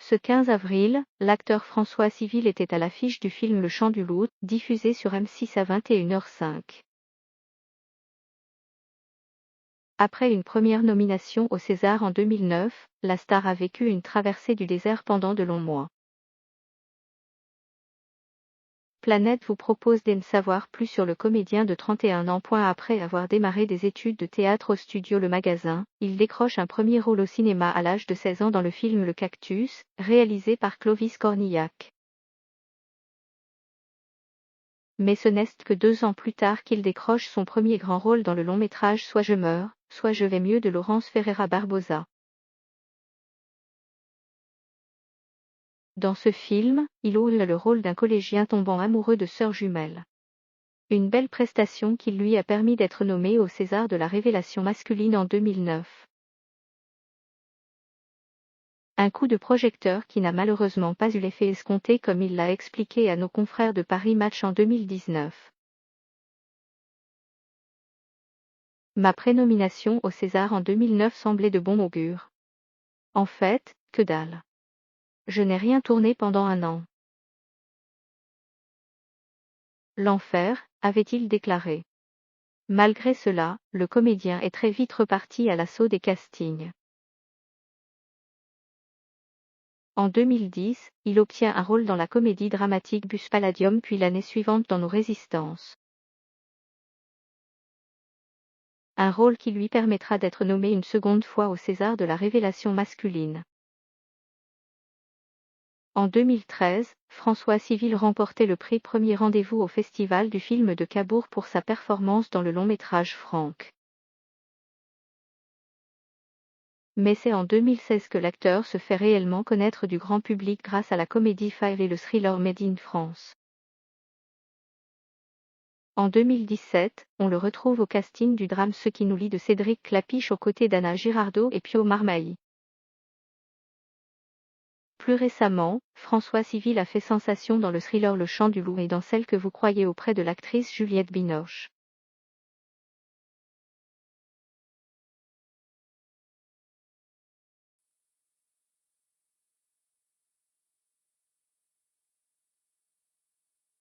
Ce 15 avril, l'acteur François Civil était à l'affiche du film Le Chant du Loup, diffusé sur M6 à 21h05. Après une première nomination au César en 2009, la star a vécu une traversée du désert pendant de longs mois. Planète vous propose d'en savoir plus sur le comédien de 31 ans. Après avoir démarré des études de théâtre au studio Le Magasin, il décroche un premier rôle au cinéma à l'âge de 16 ans dans le film Le Cactus, réalisé par Clovis Cornillac. Mais ce n'est que 2 ans plus tard qu'il décroche son premier grand rôle dans le long-métrage Soit je meurs, soit je vais mieux de Laurence Ferreira Barbosa. Dans ce film, il joue le rôle d'un collégien tombant amoureux de sœurs jumelles. Une belle prestation qui lui a permis d'être nommé au César de la révélation masculine en 2009. Un coup de projecteur qui n'a malheureusement pas eu l'effet escompté comme il l'a expliqué à nos confrères de Paris Match en 2019. Ma prénomination au César en 2009 semblait de bon augure. En fait, que dalle. Je n'ai rien tourné pendant 1 an. L'enfer, avait-il déclaré. Malgré cela, le comédien est très vite reparti à l'assaut des castings. En 2010, il obtient un rôle dans la comédie dramatique Bus Palladium puis l'année suivante dans Nos Résistances. Un rôle qui lui permettra d'être nommé une seconde fois au César de la révélation masculine. En 2013, François Civil remportait le prix Premier Rendez-vous au Festival du film de Cabourg pour sa performance dans le long-métrage Franck. Mais c'est en 2016 que l'acteur se fait réellement connaître du grand public grâce à la comédie Five et le thriller Made in France. En 2017, on le retrouve au casting du drame Ce qui nous lie de Cédric Klapisch aux côtés d'Anna Girardot et Pio Marmaille. Plus récemment, François Civil a fait sensation dans le thriller Le Chant du Loup et dans Celle que vous croyez auprès de l'actrice Juliette Binoche.